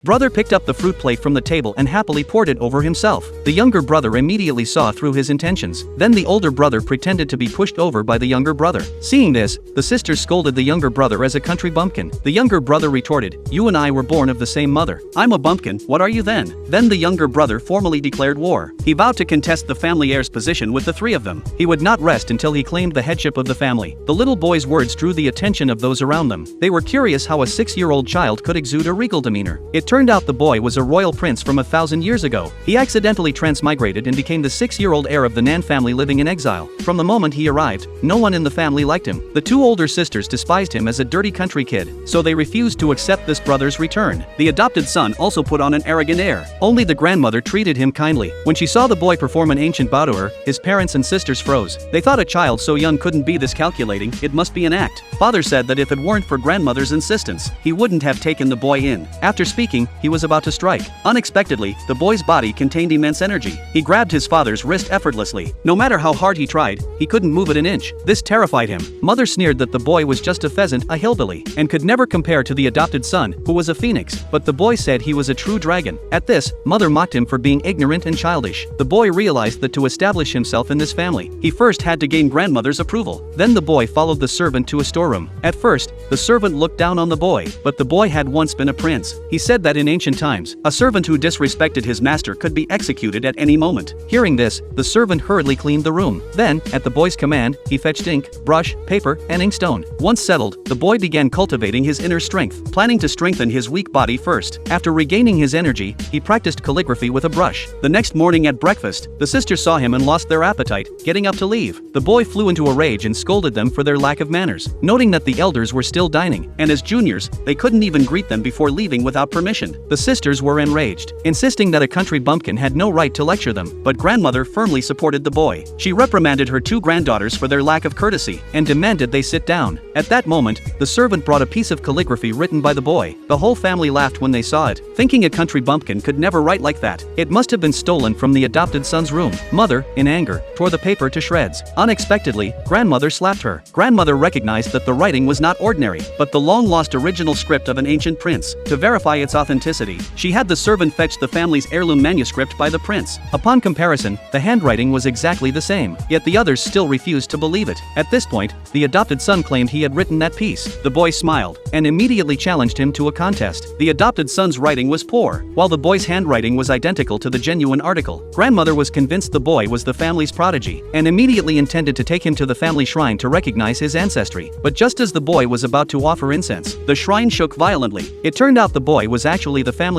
Brother picked up the fruit plate from the table and happily poured it over himself. The younger brother immediately saw through his intentions. Then the older brother pretended to be pushed over by the younger brother. Seeing this, the sisters scolded the younger brother as a country bumpkin. The younger brother retorted, "You and I were born of the same mother. I'm a bumpkin, what are you then?" Then the younger brother formally declared war. He vowed to contest the family heir's position with the three of them. He would not rest until he claimed the headship of the family. The little boy's words drew the attention of those around them. They were curious how a 6-year-old child could exude a regal demeanor. It turned out the boy was a royal prince from 1,000 years ago. He accidentally transmigrated and became the 6-year-old heir of the Nan family living in exile. From the moment he arrived, no one in the family liked him. The two older sisters despised him as a dirty country kid, so they refused to accept this brother's return. The adopted son also put on an arrogant air. Only the grandmother treated him kindly. When she saw the boy perform an ancient bow to her, his parents and sisters froze. They thought a child so young couldn't be this calculating, it must be an act. Father said that if it weren't for grandmother's insistence, he wouldn't have taken the boy in. After speaking, he was about to strike. Unexpectedly, the boy's body contained immense energy. He grabbed his father's wrist effortlessly. No matter how hard he tried, he couldn't move it an inch. This terrified him. Mother sneered that the boy was just a pheasant, a hillbilly, and could never compare to the adopted son, who was a phoenix. But the boy said he was a true dragon. At this, Mother mocked him for being ignorant and childish. The boy realized that to establish himself in this family, he first had to gain grandmother's approval. Then the boy followed the servant to a storeroom. At first, the servant looked down on the boy, but the boy had once been a prince. He said that in ancient times, a servant who disrespected his master could be executed at any moment. Hearing this, the servant hurriedly cleaned the room. Then, at the boy's command, he fetched ink, brush, paper, and inkstone. Once settled, the boy began cultivating his inner strength, planning to strengthen his weak body first. After regaining his energy, he practiced calligraphy with a brush. The next morning at breakfast, the sisters saw him and lost their appetite, getting up to leave. The boy flew into a rage and scolded them for their lack of manners, noting that the elders were still dining, and as juniors, they couldn't even greet them before leaving without permission. The sisters were enraged, insisting that a country bumpkin had no right to lecture them, but grandmother firmly supported the boy. She reprimanded her two granddaughters for their lack of courtesy, and demanded they sit down. At that moment, the servant brought a piece of calligraphy written by the boy. The whole family laughed when they saw it, thinking a country bumpkin could never write like that. It must have been stolen from the adopted son's room. Mother, in anger, tore the paper to shreds. Unexpectedly, grandmother slapped her. Grandmother recognized that the writing was not ordinary, but the long-lost original script of an ancient prince. To verify its authenticity, she had the servant fetch the family's heirloom manuscript by the prince. Upon comparison, the handwriting was exactly the same, yet the others still refused to believe it. At this point, the adopted son claimed he had written that piece. The boy smiled, and immediately challenged him to a contest. The adopted son's writing was poor, while the boy's handwriting was identical to the genuine article. Grandmother was convinced the boy was the family's prodigy, and immediately intended to take him to the family shrine to recognize his ancestry. But just as the boy was about to offer incense, the shrine shook violently. It turned out the boy was actually the family